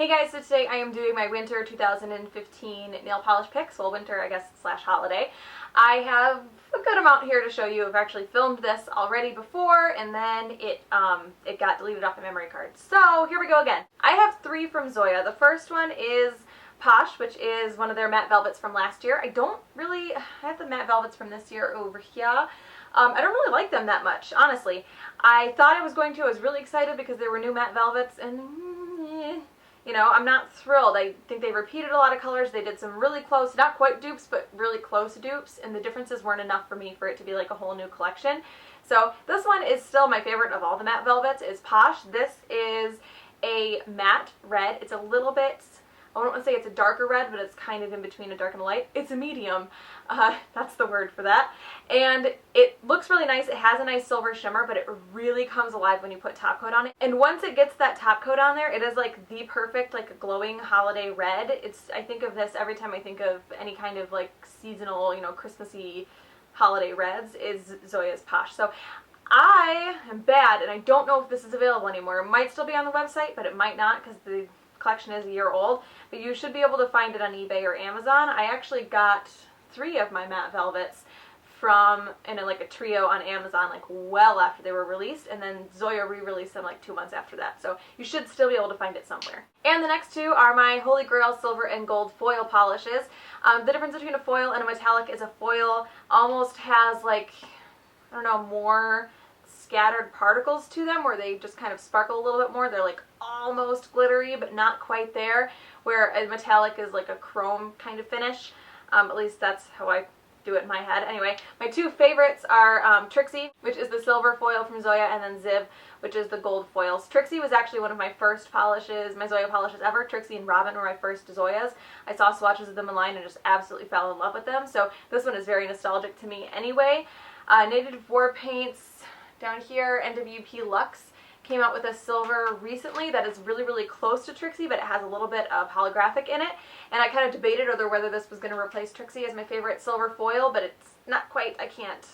Hey guys, so today I am doing my winter 2015 nail polish picks. Well, winter, I guess, slash holiday. I have a good amount here to show you. I've actually filmed this already before, and then it got deleted off my memory card. So here we go again. I have three from Zoya. The first one is Posh, which is one of their matte velvets from last year. I have the matte velvets from this year over here. I don't really like them that much, honestly. I thought I was going to. I was really excited because there were new matte velvets, and you know, I'm not thrilled. I think they repeated a lot of colors. They did some really close, not quite dupes, but really close dupes, and the differences weren't enough for me for it to be like a whole new collection. So this one is still my favorite of all the matte velvets, is Posh. This is a matte red. It's a little bit, I don't want to say it's a darker red, but it's kind of in between a dark and a light. It's a medium. That's the word for that. And it looks really nice. It has a nice silver shimmer, but it really comes alive when you put top coat on it. And once it gets that top coat on there, it is like the perfect, like a glowing holiday red. I think of this every time I think of any kind of like seasonal, you know, Christmassy holiday reds, is Zoya's Posh. So I am bad, and I don't know if this is available anymore. It might still be on the website, but it might not because the collection is a year old, but you should be able to find it on eBay or Amazon. I actually got 3 of my matte velvets from like a trio on Amazon, like well after they were released, and then Zoya re-released them like 2 months after that, so you should still be able to find it somewhere. And the next two are my Holy Grail silver and gold foil polishes. The difference between a foil and a metallic is a foil almost has like, I don't know, more scattered particles to them, where they just kind of sparkle a little bit more. They're like almost glittery, but not quite there, where a metallic is like a chrome kind of finish. At least that's how I do it in my head. Anyway, my two favorites are Trixie, which is the silver foil from Zoya, and then Ziv, which is the gold foils. Trixie was actually one of my first polishes, my Zoya polishes ever. Trixie and Robin were my first Zoyas. I saw swatches of them online and just absolutely fell in love with them, so this one is very nostalgic to me anyway. Native War Paints down here, NWP Luxe, came out with a silver recently that is really, really close to Trixie, but it has a little bit of holographic in it. And I kind of debated whether this was going to replace Trixie as my favorite silver foil, but it's not quite. I can't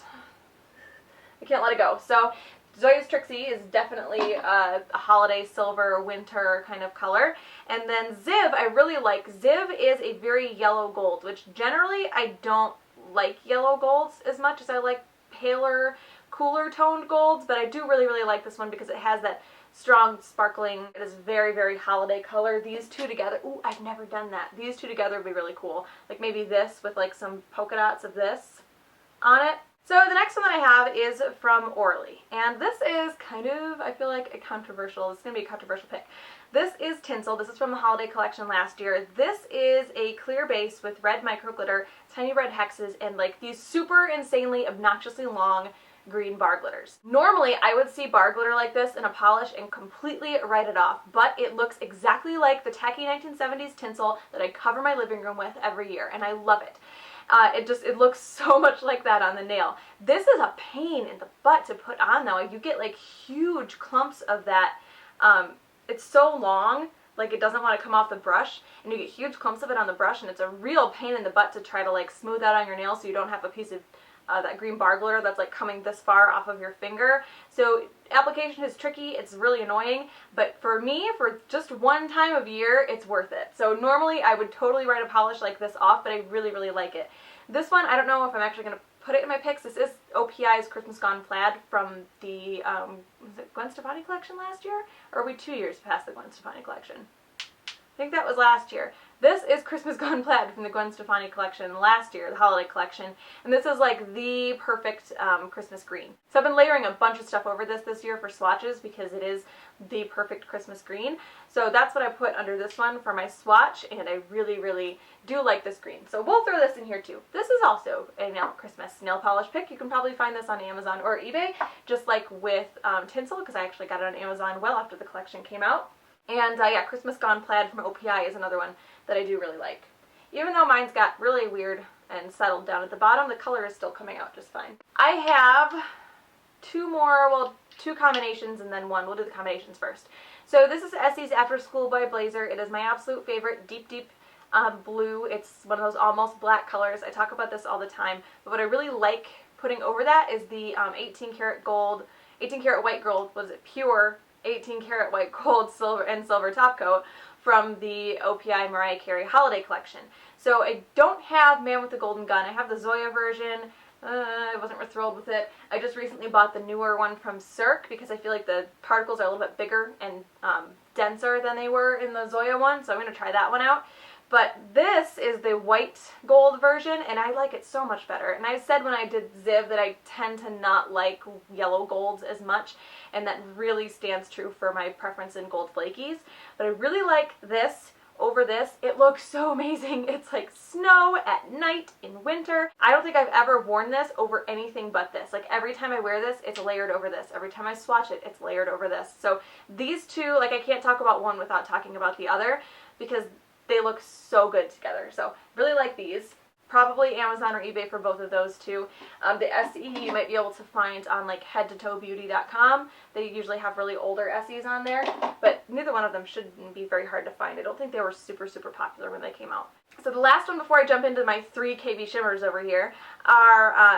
let it go. So Zoya's Trixie is definitely a holiday silver winter kind of color. And then Ziv, I really like. Ziv is a very yellow gold, which generally I don't like yellow golds as much as I like paler, cooler toned golds, but I do really, really like this one because it has that strong sparkling, it is very, very holiday color. These two together, ooh, I've never done that. These two together would be really cool. Like maybe this with like some polka dots of this on it. So the next one that I have is from Orly, and this is kind of, I feel like, it's going to be a controversial pick. This is Tinsel. This is from the holiday collection last year. This is a clear base with red micro glitter, tiny red hexes, and like these super insanely, obnoxiously long green bar glitters. Normally, I would see bar glitter like this in a polish and completely write it off, but it looks exactly like the tacky 1970s tinsel that I cover my living room with every year, and I love it. It looks so much like that on the nail. This is a pain in the butt to put on though. You get like huge clumps of that. It's so long, like it doesn't want to come off the brush, and you get huge clumps of it on the brush, and it's a real pain in the butt to try to like smooth out on your nail so you don't have a piece of that green bar glitter that's like coming this far off of your finger. So application is tricky, it's really annoying, but for me, for just one time of year, it's worth it. So normally I would totally write a polish like this off, but I really, really like it. This one, I don't know if I'm actually going to put it in my picks. This is OPI's Christmas Gone Plaid from the, was it Gwen Stefani collection last year? Or are we 2 years past the Gwen Stefani collection? I think that was last year. This is Christmas Gone Plaid from the Gwen Stefani collection last year, the holiday collection, and this is like the perfect Christmas green. So I've been layering a bunch of stuff over this year for swatches because it is the perfect Christmas green. So that's what I put under this one for my swatch, and I really, really do like this green. So we'll throw this in here too. This is also a Christmas nail polish pick. You can probably find this on Amazon or eBay, just like with Tinsel, because I actually got it on Amazon well after the collection came out. And yeah, Christmas Gone Plaid from OPI is another one that I do really like. Even though mine's got really weird and settled down at the bottom, the color is still coming out just fine. I have two combinations and then one. We'll do the combinations first. So this is Essie's After Schoolboy Blazer. It is my absolute favorite deep, deep blue. It's one of those almost black colors. I talk about this all the time, but what I really like putting over that is the 18 karat white gold, was it pure 18 karat white gold silver top coat from the OPI Mariah Carey holiday collection. So I don't have Man with the Golden Gun. I have the Zoya version. I wasn't real thrilled with it. I just recently bought the newer one from Cirque because I feel like the particles are a little bit bigger and denser than they were in the Zoya one, so I'm going to try that one out. But this is the white gold version, and I like it so much better. And I said when I did Ziv that I tend to not like yellow golds as much, and that really stands true for my preference in gold flakies. But I really like this over this. It looks so amazing. It's like snow at night in winter. I don't think I've ever worn this over anything but this. Like every time I wear this, it's layered over this. Every time I swatch it, it's layered over this. So these two, like I can't talk about one without talking about the other because they look so good together. So really like these. Probably Amazon or eBay for both of those too. The Essie you might be able to find on like headtotoebeauty.com. They usually have really older Essies on there, but neither one of them shouldn't be very hard to find. I don't think they were super popular when they came out. So the last one before I jump into my 3 KBShimmers over here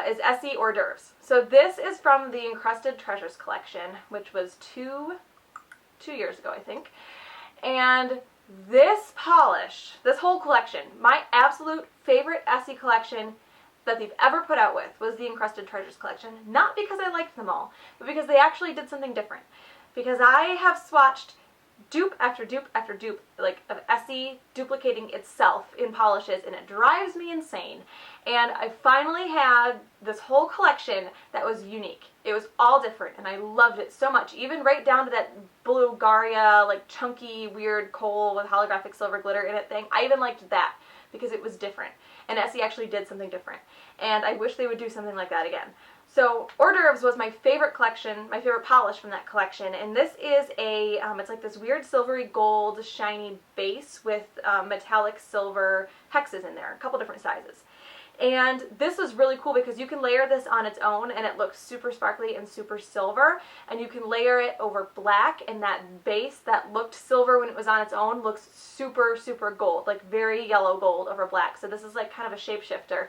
is Essie Hors D'oeuvres. So this is from the Encrusted Treasures collection, which was two years ago, I think. And this polish, this whole collection, my absolute favorite Essie collection that they've ever put out with was the Encrusted Treasures collection. Not because I liked them all, but because they actually did something different. Because I have swatched dupe after dupe after dupe, like of Essie duplicating itself in polishes, and it drives me insane. And I finally had this whole collection that was unique. It was all different, and I loved it so much, even right down to that Bulgaria, like chunky, weird coal with holographic silver glitter in it thing. I even liked that because it was different, and Essie actually did something different, and I wish they would do something like that again. So Hors D'oeuvres was my favorite collection, my favorite polish from that collection, and this is a, it's like this weird silvery gold shiny base with metallic silver hexes in there, a couple different sizes. And this is really cool because you can layer this on its own and it looks super sparkly and super silver, and you can layer it over black, and that base that looked silver when it was on its own looks super gold, like very yellow gold over black. So this is like kind of a shapeshifter.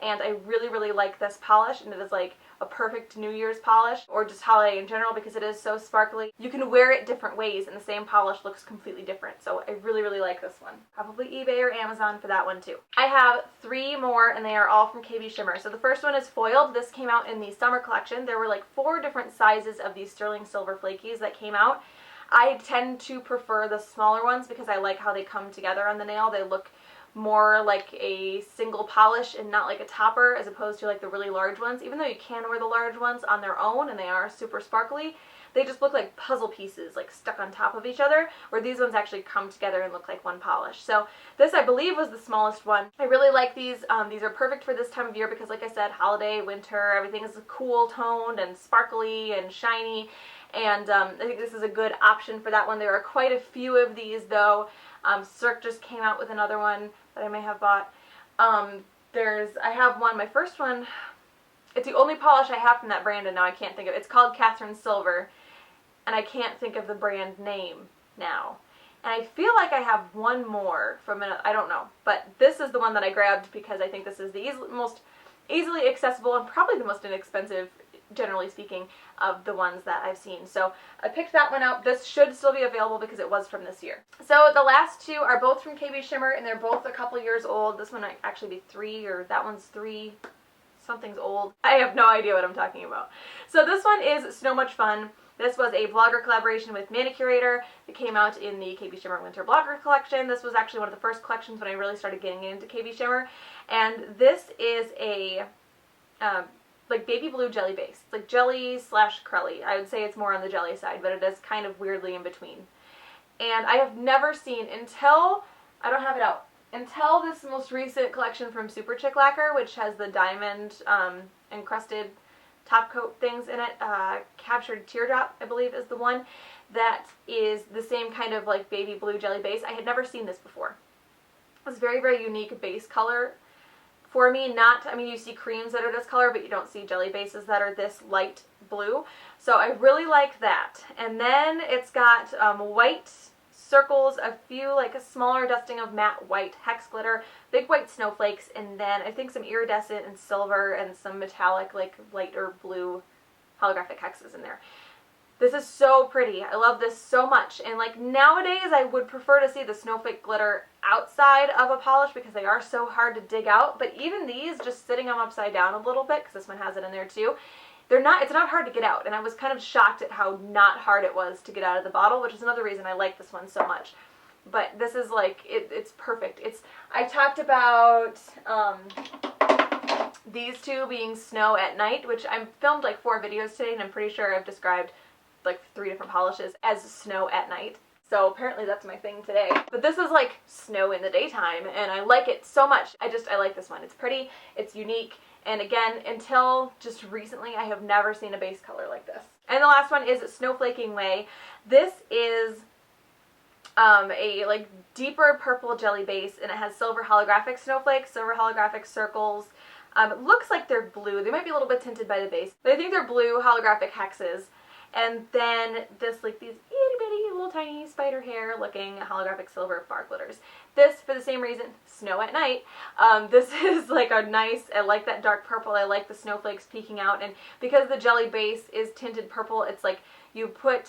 And I really like this polish, and it is like a perfect New Year's polish, or just holiday in general, because it is so sparkly. You can wear it different ways and the same polish looks completely different. So I really like this one. Probably eBay or Amazon for that one too. I have 3 more, and they are all from KBShimmer. So the first one is foiled. This came out in the summer collection. There were like 4 different sizes of these sterling silver flakies that came out. I tend to prefer the smaller ones because I like how they come together on the nail. They look more like a single polish and not like a topper, as opposed to like the really large ones. Even though you can wear the large ones on their own and they are super sparkly, they just look like puzzle pieces like stuck on top of each other, where these ones actually come together and look like one polish. So this, I believe, was the smallest one. I really like these. These are perfect for this time of year because, like I said, holiday, winter, everything is cool toned and sparkly and shiny. And I think this is a good option for that one. There are quite a few of these though. Cirque just came out with another one that I may have bought. I have one, my first one, it's the only polish I have from that brand, and now I can't think of it. It's called Catherine Silver, and I can't think of the brand name now. And I feel like I have one more from it, I don't know. But this is the one that I grabbed because I think this is the most easily accessible and probably the most inexpensive, generally speaking, of the ones that I've seen. So I picked that one up. This should still be available because it was from this year. So the last 2 are both from KBShimmer, and they're both a couple years old. This one might actually be 3, or that one's 3. Something's old. I have no idea what I'm talking about. So this one is So Much Fun. This was a blogger collaboration with Manicurator. It came out in the KBShimmer Winter Blogger Collection. This was actually one of the first collections when I really started getting into KBShimmer. And this is a like baby blue jelly base. It's like jelly / crelly. I would say it's more on the jelly side, but it is kind of weirdly in between. And I have never seen, until, I don't have it out, until this most recent collection from Super Chick Lacquer, which has the diamond encrusted top coat things in it. Captured Teardrop, I believe, is the one that is the same kind of like baby blue jelly base. I had never seen this before. It's very unique base color for me. Not, I mean, you see creams that are this color, but you don't see jelly bases that are this light blue. So I really like that. And then it's got white circles, a few, like a smaller dusting of matte white hex glitter, big white snowflakes, and then I think some iridescent and silver and some metallic, like lighter blue holographic hexes in there. This is so pretty. I love this so much. And like nowadays I would prefer to see the snowflake glitter outside of a polish because they are so hard to dig out. But even these, just sitting them upside down a little bit, because this one has it in there too, it's not hard to get out. And I was kind of shocked at how not hard it was to get out of the bottle, which is another reason I like this one so much. But this is like, it's perfect. I talked about these two being Snow at Night, which I filmed like 4 videos today, and I'm pretty sure I've described like 3 different polishes as Snow at Night. So apparently that's my thing today. But this is like snow in the daytime, and I like it so much. I like this one. It's pretty, it's unique, and again, until just recently, I have never seen a base color like this. And the last one is Snowflaking Way. This is a like deeper purple jelly base, and it has silver holographic snowflakes, silver holographic circles. It looks like they're blue. They might be a little bit tinted by the base, but I think they're blue holographic hexes. And then this, like these itty bitty little tiny spider hair looking holographic silver bar glitters. This, for the same reason, Snow at Night. This is like a nice, I like that dark purple. I like the snowflakes peeking out. And because the jelly base is tinted purple, it's like you put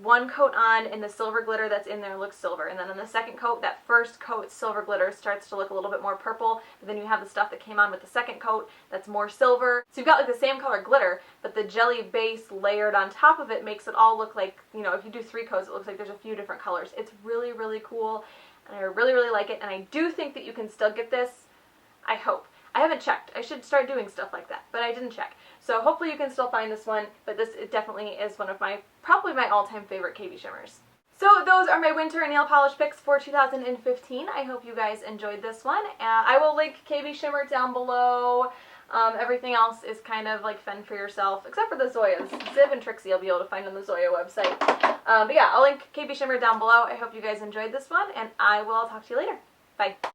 one coat on and the silver glitter that's in there looks silver, and then on the second coat, that first coat silver glitter starts to look a little bit more purple, but then you have the stuff that came on with the second coat that's more silver. So you've got like the same color glitter, but the jelly base layered on top of it makes it all look like, you know, if you do 3 coats, it looks like there's a few different colors. It's really, really cool, and I really, really like it, and I do think that you can still get this. I hope. I haven't checked. I should start doing stuff like that, but I didn't check. So hopefully you can still find this one, but this definitely is one of probably my all-time favorite KBShimmers. So those are my winter nail polish picks for 2015. I hope you guys enjoyed this one. I will link KBShimmer down below. Everything else is kind of like fend for yourself, except for the Zoyas. Ziv and Trixie you'll be able to find on the Zoya website. But yeah, I'll link KBShimmer down below. I hope you guys enjoyed this one, and I will talk to you later. Bye.